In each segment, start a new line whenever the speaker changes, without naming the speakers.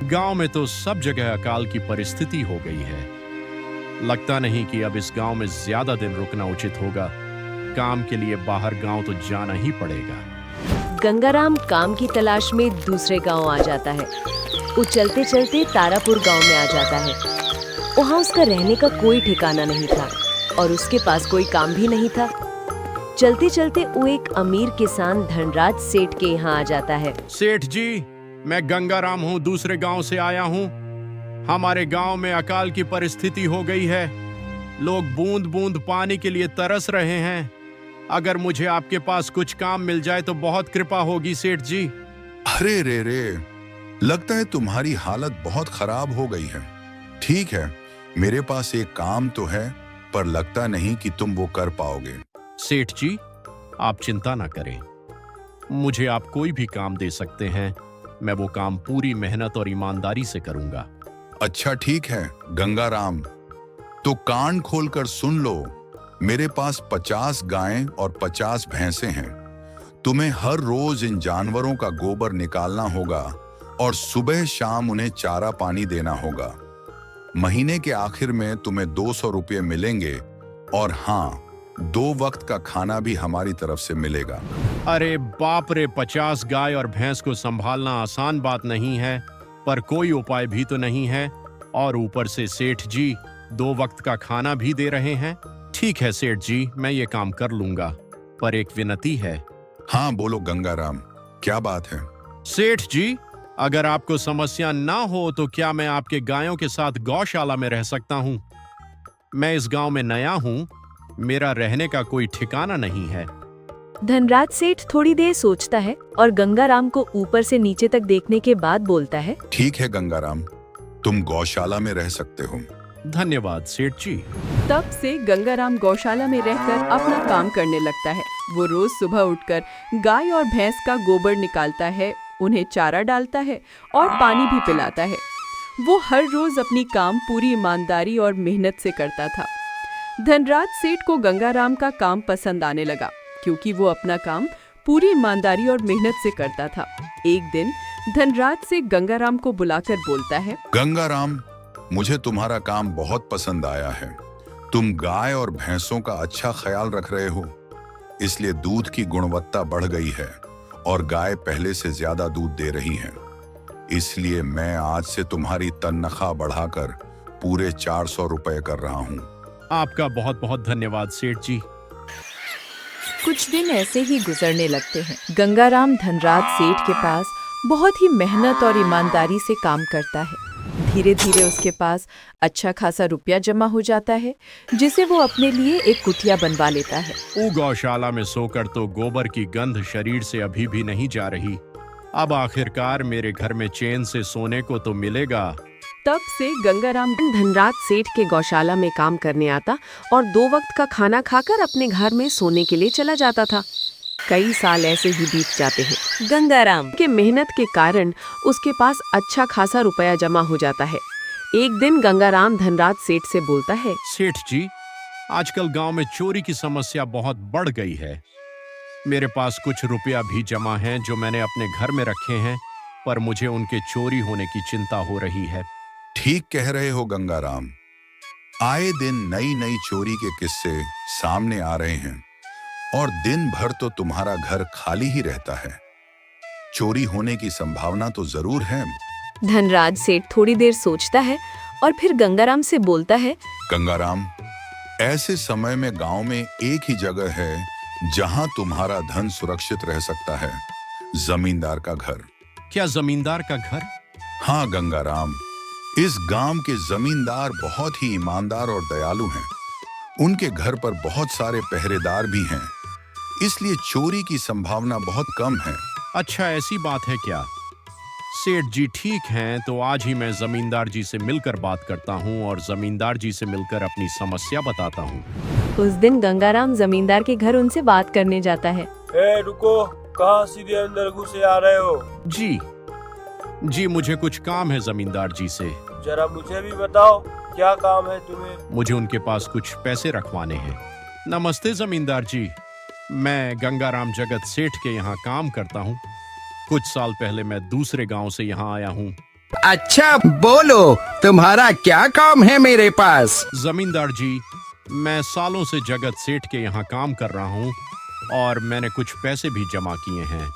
गांव में तो सब जगह अकाल की परिस्थिति हो गई है। लगता नहीं कि अब इस गांव में ज्यादा दिन रुकना उचित होगा। काम के लिए बाहर गांव तो जाना ही पड़ेगा।
गंगाराम काम की तलाश में दूसरे गांव आ जाता है। वो चलते चलते तारापुर गांव में आ जाता है। वहाँ उसका रहने का कोई ठिकाना नहीं था और उसके पास कोई काम भी नहीं था। चलते चलते वो एक अमीर किसान धनराज सेठ के यहाँ आ जाता है।
सेठ जी, मैं गंगाराम हूँ, दूसरे गांव से आया हूँ। हमारे गांव में अकाल की परिस्थिति हो गई है। लोग बूंद बूंद पानी के लिए तरस रहे हैं। अगर मुझे आपके पास कुछ काम मिल जाए तो बहुत कृपा होगी सेठ जी।
अरे रे रे, लगता है तुम्हारी हालत बहुत खराब हो गई है। ठीक है, मेरे पास एक काम तो है, पर लगता नहीं कि तुम वो कर पाओगे।
सेठ जी, आप चिंता ना करें। मुझे आप कोई भी काम दे सकते हैं। मैं वो काम पूरी मेहनत और ईमानदारी से करूंगा।
अच्छा ठीक है गंगाराम, तो कान खोलकर सुन लो। मेरे पास 50 गायें और 50 भैंसे हैं। तुम्हें हर रोज इन जानवरों का गोबर निकालना होगा और सुबह शाम उन्हें चारा पानी देना होगा। महीने के आखिर में तुम्हें 200 रुपये मिलेंगे और हाँ, 2 वक्त का खाना भी हमारी तरफ से मिलेगा।
अरे बाप रे, 50 गाय और भैंस को संभालना आसान बात नहीं है, पर कोई उपाय भी तो नहीं है। और ऊपर से सेठ जी 2 वक्त का खाना भी दे रहे हैं। ठीक है सेठ जी, मैं ये काम कर लूंगा, पर एक विनती है।
हाँ बोलो गंगाराम, क्या बात है?
सेठ जी, अगर आपको समस्या ना हो तो क्या मैं आपके गायों के साथ गौशाला में रह सकता हूँ? मैं इस गांव में नया हूँ, मेरा रहने का कोई ठिकाना नहीं है।
धनराज सेठ थोड़ी देर सोचता है और गंगाराम को ऊपर से नीचे तक देखने के बाद बोलता है,
ठीक है गंगाराम, तुम गौशाला में रह सकते हो।
धन्यवाद सेठ जी।
तब से गंगाराम गौशाला में रहकर अपना काम करने लगता है। वो रोज सुबह उठकर गाय और भैंस का गोबर निकालता है, उन्हें चारा डालता है और पानी भी पिलाता है। वो हर रोज अपनी काम पूरी ईमानदारी और मेहनत से करता था। धनराज सेठ को गंगाराम का काम पसंद आने लगा, क्योंकि वो अपना काम पूरी ईमानदारी और मेहनत से करता था। एक दिन धनराज से गंगाराम को बुलाकर बोलता है,
गंगाराम, मुझे तुम्हारा काम बहुत पसंद आया है। तुम गाय और भैंसों का अच्छा ख्याल रख रहे हो, इसलिए दूध की गुणवत्ता बढ़ गई है और गाय पहले से ज्यादा दूध दे रही है। इसलिए मैं आज से तुम्हारी तनख्वाह बढ़ाकर पूरे 400 रुपए कर रहा हूँ।
आपका बहुत बहुत धन्यवाद सेठ जी।
कुछ दिन ऐसे ही गुजरने लगते हैं। गंगाराम धनराज सेठ के पास बहुत ही मेहनत और ईमानदारी से काम करता है। धीरे धीरे उसके पास अच्छा खासा रुपया जमा हो जाता है, जिसे वो अपने लिए एक कुटिया बनवा लेता है।
वो गौशाला में सोकर तो गोबर की गंध शरीर से अभी भी नहीं जा रही। अब आखिरकार मेरे घर में चैन से सोने को तो मिलेगा।
तब से गंगाराम
धनराज सेठ के गौशाला में काम करने आता और 2 वक्त का खाना खाकर अपने घर में सोने के लिए चला जाता था। कई साल ऐसे ही बीत जाते हैं। गंगाराम के मेहनत के कारण उसके पास अच्छा खासा रुपया जमा हो जाता है। एक दिन गंगाराम धनराज सेठ से बोलता है,
सेठ जी, आजकल गांव में चोरी की समस्या बहुत बढ़ गई है। मेरे पास कुछ रुपया भी जमा है जो मैंने अपने घर में रखे हैं, पर मुझे उनके चोरी होने की चिंता हो रही है।
ठीक कह रहे हो गंगाराम, आए दिन नई नई चोरी के किस्से सामने आ रहे हैं और दिन भर तो तुम्हारा घर खाली ही रहता है। चोरी होने की संभावना तो जरूर है।
धनराज सेठ थोड़ी देर सोचता है और फिर गंगाराम से बोलता है,
गंगाराम, ऐसे समय में गांव में एक ही जगह है जहां तुम्हारा धन सुरक्षित रह सकता है, जमींदार का घर।
क्या जमींदार का घर?
हाँ गंगाराम, इस गांव के जमींदार बहुत ही ईमानदार और दयालु हैं। उनके घर पर बहुत सारे पहरेदार भी हैं, इसलिए चोरी की संभावना बहुत कम है।
अच्छा, ऐसी बात है क्या? सेठ जी ठीक हैं, तो आज ही मैं जमींदार जी से मिलकर बात करता हूँ और जमींदार जी से मिलकर अपनी समस्या बताता हूँ।
उस दिन गंगाराम जमींदार के घर उनसे बात करने जाता है।
रुको, कहाँ सीधे अंदर घुसे आ रहे हो?
जी, मुझे कुछ काम है जमींदार जी से।
जरा मुझे भी बताओ। क्या काम है तुम्हें?
मुझे उनके पास कुछ पैसे रखवाने हैं। नमस्ते जमींदार जी, मैं गंगाराम जगत सेठ के यहाँ काम करता हूँ। कुछ साल पहले मैं दूसरे गांव से यहाँ आया हूँ।
अच्छा बोलो, तुम्हारा क्या काम है मेरे पास?
जमींदार जी, मैं सालों से जगत सेठ के यहाँ काम कर रहा हूँ और मैंने कुछ पैसे भी जमा किए हैं,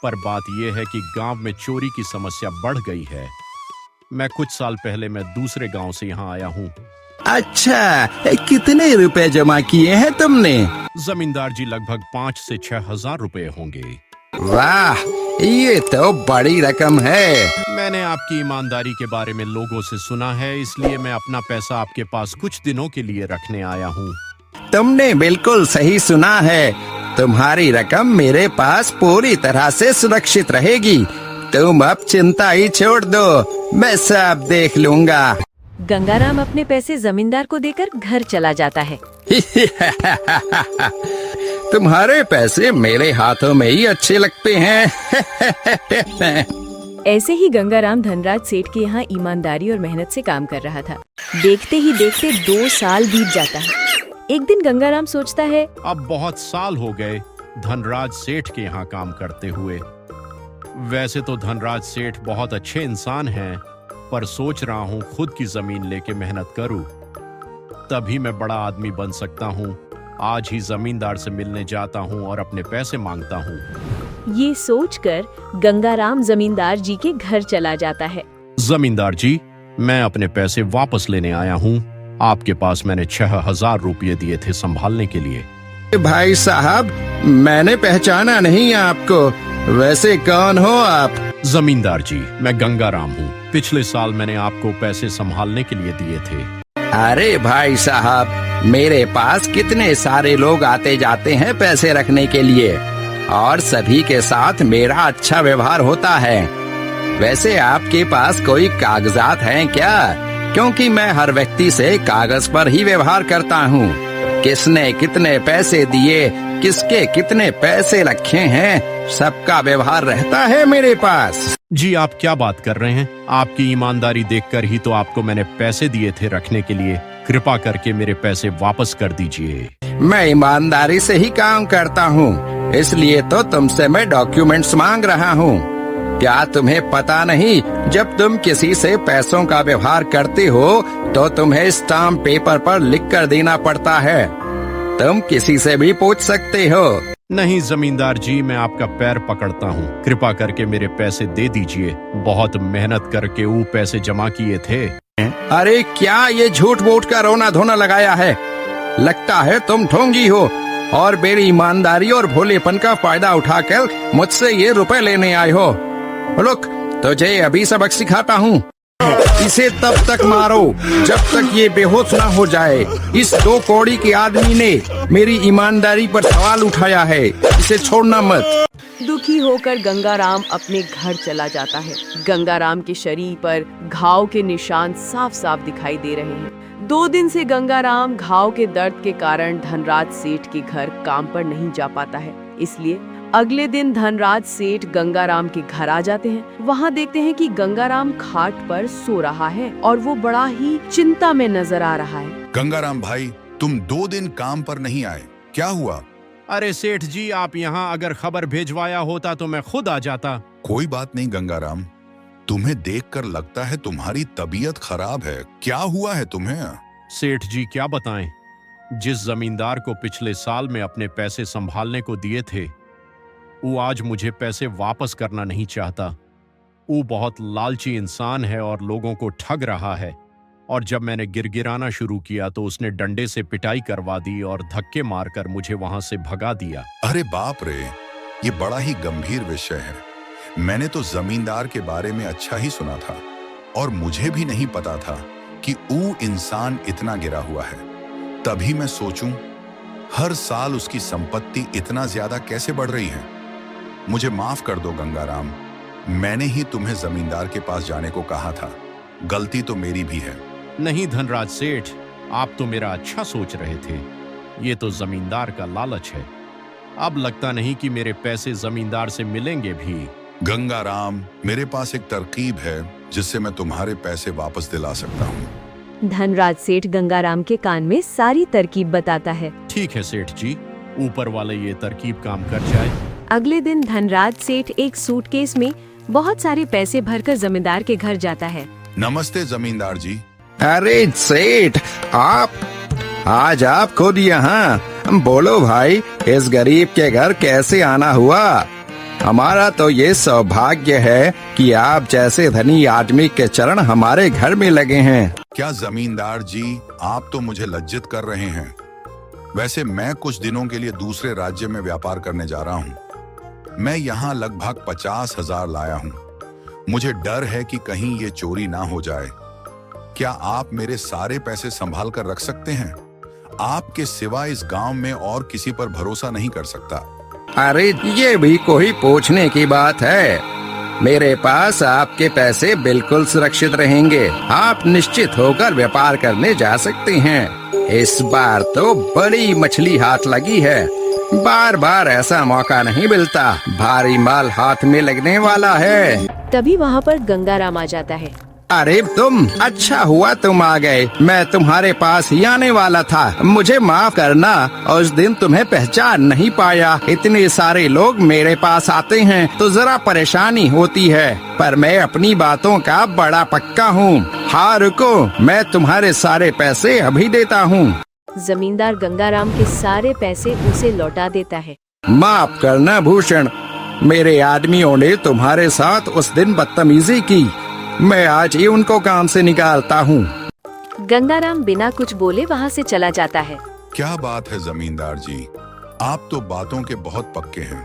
पर बात यह है कि गांव में चोरी की समस्या बढ़ गई है। मैं कुछ साल पहले मैं दूसरे गांव से यहाँ आया हूँ।
अच्छा, कितने रुपए जमा किए हैं तुमने?
जमींदार जी, लगभग 5 से 6 हजार रुपए होंगे।
वाह, ये तो बड़ी रकम है।
मैंने आपकी ईमानदारी के बारे में लोगों से सुना है, इसलिए मैं अपना पैसा आपके पास कुछ दिनों के लिए रखने आया हूँ।
तुमने बिल्कुल सही सुना है, तुम्हारी रकम मेरे पास पूरी तरह से सुरक्षित रहेगी। तुम अब चिंता ही छोड़ दो, मैं सब देख लूंगा।
गंगाराम अपने पैसे जमींदार को देकर घर चला जाता है।
तुम्हारे पैसे मेरे हाथों में ही अच्छे लगते हैं।
ऐसे ही गंगाराम धनराज सेठ के यहाँ ईमानदारी और मेहनत से काम कर रहा था। देखते ही देखते 2 साल बीत जाता है। एक दिन गंगाराम सोचता है,
अब बहुत साल हो गए धनराज सेठ के यहाँ काम करते हुए। वैसे तो धनराज सेठ बहुत अच्छे इंसान हैं, पर सोच रहा हूँ खुद की जमीन लेके मेहनत करूँ, तभी मैं बड़ा आदमी बन सकता हूँ। आज ही जमींदार से मिलने जाता हूँ और अपने पैसे मांगता हूँ।
ये सोचकर गंगाराम जमींदार जी के घर चला जाता है।
जमींदार जी, मैं अपने पैसे वापस लेने आया हूँ। आपके पास मैंने 6,000 रुपये दिए थे संभालने के लिए।
भाई साहब, मैंने पहचाना नहीं आपको, वैसे कौन हो आप?
जमींदार जी, मैं गंगाराम हूँ। पिछले साल मैंने आपको पैसे संभालने के लिए दिए थे।
अरे भाई साहब, मेरे पास कितने सारे लोग आते जाते हैं पैसे रखने के लिए, और सभी के साथ मेरा अच्छा व्यवहार होता है। वैसे आपके पास कोई कागजात हैं क्या? क्योंकि मैं हर व्यक्ति से कागज पर ही व्यवहार करता हूँ। किसने कितने पैसे दिए, किसके कितने पैसे रखे हैं, सबका व्यवहार रहता है मेरे पास।
जी, आप क्या बात कर रहे हैं? आपकी ईमानदारी देखकर ही तो आपको मैंने पैसे दिए थे रखने के लिए। कृपा करके मेरे पैसे वापस कर दीजिए।
मैं ईमानदारी से ही काम करता हूँ, इसलिए तो तुमसे मैं डॉक्यूमेंट्स मांग रहा हूँ। क्या तुम्हें पता नहीं, जब तुम किसी से पैसों का व्यवहार करते हो तो तुम्हें स्टाम्प पेपर पर लिख कर देना पड़ता है। तुम किसी से भी पूछ सकते हो।
नहीं जमींदार जी, मैं आपका पैर पकड़ता हूँ, कृपा करके मेरे पैसे दे दीजिए। बहुत मेहनत करके वो पैसे जमा किए थे।
अरे क्या ये झूठ मूठ का रोना धोना लगाया है? लगता है तुम ढोंगी हो और मेरी ईमानदारी और भोलेपन का फायदा उठाकर मुझसे ये रुपए लेने आए हो। रुक, तुझे अभी सबक सिखाता हूँ। इसे तब तक मारो जब तक ये बेहोश ना हो जाए। इस 2 कौड़ी के आदमी ने मेरी ईमानदारी पर सवाल उठाया है, इसे छोड़ना मत।
दुखी होकर गंगाराम अपने घर चला जाता है। गंगाराम के शरीर पर घाव के निशान साफ साफ दिखाई दे रहे हैं। 2 दिन से गंगाराम घाव के दर्द के कारण धनराज सेठ के घर काम पर नहीं जा पाता है। इसलिए अगले दिन धनराज सेठ गंगाराम के घर आ जाते हैं। वहाँ देखते हैं कि गंगाराम खाट पर सो रहा है और वो बड़ा ही चिंता में नजर आ रहा है।
गंगाराम भाई, तुम 2 दिन काम पर नहीं आए, क्या हुआ?
अरे सेठ जी, आप यहाँ अगर खबर भेजवाया होता तो मैं खुद आ जाता।
कोई बात नहीं गंगाराम, तुम्हें देखकर लगता है तुम्हारी तबीयत खराब है। क्या हुआ है तुम्हें?
सेठ जी, क्या बताएं, जिस जमींदार को पिछले साल में अपने पैसे संभालने को दिए थे, वो आज मुझे पैसे वापस करना नहीं चाहता। वो बहुत लालची इंसान है और लोगों को ठग रहा है। और जब मैंने गिरगिराना शुरू किया तो उसने डंडे से पिटाई करवा दी और धक्के मारकर मुझे वहां से भगा दिया।
अरे बाप रे, ये बड़ा ही गंभीर विषय है। मैंने तो जमींदार के बारे में अच्छा ही सुना था और मुझे भी नहीं पता था कि वो इंसान इतना गिरा हुआ है। तभी मैं सोचूं, हर साल उसकी संपत्ति इतना ज्यादा कैसे बढ़ रही है। मुझे माफ कर दो गंगाराम, मैंने ही तुम्हें जमींदार के पास जाने को कहा था। गलती तो मेरी भी है।
नहीं धनराज सेठ, आप तो मेरा अच्छा सोच रहे थे। ये तो जमींदार का लालच है। अब लगता नहीं कि मेरे पैसे जमींदार से मिलेंगे भी।
गंगाराम, मेरे पास एक तरकीब है जिससे मैं तुम्हारे पैसे वापस दिला सकता हूँ।
धनराज सेठ गंगाराम के कान में सारी तरकीब बताता है।
ठीक है सेठ जी, ऊपर वाले ये तरकीब काम कर जाए।
अगले दिन धनराज सेठ एक सूटकेस में बहुत सारे पैसे भरकर जमींदार के घर जाता है।
नमस्ते जमींदार जी।
अरे सेठ, आज आप खुद यहाँ। बोलो भाई, इस गरीब के घर कैसे आना हुआ? हमारा तो ये सौभाग्य है कि आप जैसे धनी आदमी के चरण हमारे घर में लगे हैं।
क्या जमींदार जी, आप तो मुझे लज्जित कर रहे हैं। वैसे मैं कुछ दिनों के लिए दूसरे राज्य में व्यापार करने जा रहा हूँ। मैं यहाँ लगभग 50,000 लाया हूँ। मुझे डर है कि कहीं ये चोरी ना हो जाए। क्या आप मेरे सारे पैसे संभाल कर रख सकते हैं? आपके सिवा इस गांव में और किसी पर भरोसा नहीं कर सकता।
अरे ये भी कोई पूछने की बात है? मेरे पास आपके पैसे बिल्कुल सुरक्षित रहेंगे। आप निश्चित होकर व्यापार करने जा सकते हैं। इस बार तो बड़ी मछली हाथ लगी है। बार बार ऐसा मौका नहीं मिलता। भारी माल हाथ में लगने वाला है।
तभी वहाँ पर गंगाराम आ जाता है।
अरे तुम, अच्छा हुआ तुम आ गए। मैं तुम्हारे पास ही आने वाला था। मुझे माफ करना, उस दिन तुम्हें पहचान नहीं पाया। इतने सारे लोग मेरे पास आते हैं तो जरा परेशानी होती है, पर मैं अपनी बातों का बड़ा पक्का हूँ। हाँ रुको, मैं तुम्हारे सारे पैसे अभी देता हूँ।
जमींदार गंगाराम के सारे पैसे उसे लौटा देता है।
माफ करना भूषण, मेरे आदमियों ने तुम्हारे साथ उस दिन बदतमीजी की। मैं आज ही उनको काम से निकालता हूँ।
गंगाराम बिना कुछ बोले वहाँ से चला जाता है।
क्या बात है जमींदार जी, आप तो बातों के बहुत पक्के हैं।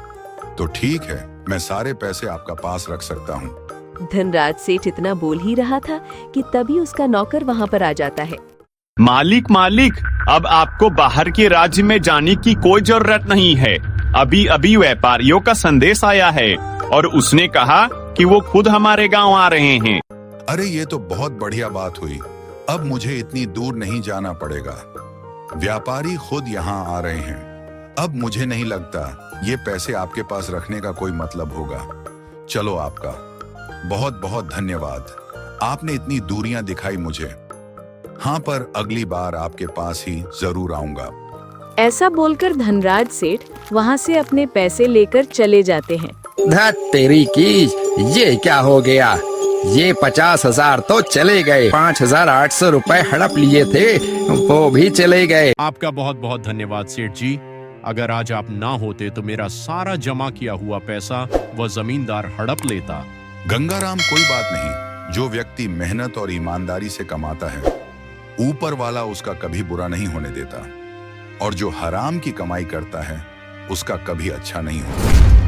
तो ठीक है, मैं सारे पैसे आपका पास रख सकता हूँ।
धनराज सेठ इतना बोल ही रहा था कि तभी उसका नौकर वहाँ पर आ जाता है।
मालिक, अब आपको बाहर के राज्य में जाने की कोई जरूरत नहीं है। अभी अभी व्यापारियों का संदेश आया है और उसने कहा कि वो खुद हमारे गांव आ रहे हैं।
अरे ये तो बहुत बढ़िया बात हुई। अब मुझे इतनी दूर नहीं जाना पड़ेगा। व्यापारी खुद यहाँ आ रहे हैं। अब मुझे नहीं लगता ये पैसे आपके पास रखने का कोई मतलब होगा। चलो, आपका बहुत बहुत धन्यवाद। आपने इतनी दूरियां दिखाई मुझे। हाँ, पर अगली बार आपके पास ही जरूर आऊंगा।
ऐसा बोलकर धनराज सेठ वहाँ से अपने पैसे लेकर चले जाते हैं।
धत तेरी की, ये क्या हो गया? ये 50,000 तो चले गए। 5,800 रुपए हड़प लिए थे, वो भी चले गए।
आपका बहुत बहुत धन्यवाद सेठ जी। अगर आज आप ना होते तो मेरा सारा जमा किया हुआ पैसा वह जमींदार हड़प लेता।
गंगाराम, कोई बात नहीं। जो व्यक्ति मेहनत और ईमानदारी से कमाता है, ऊपर वाला उसका कभी बुरा नहीं होने देता। और जो हराम की कमाई करता है, उसका कभी अच्छा नहीं होता।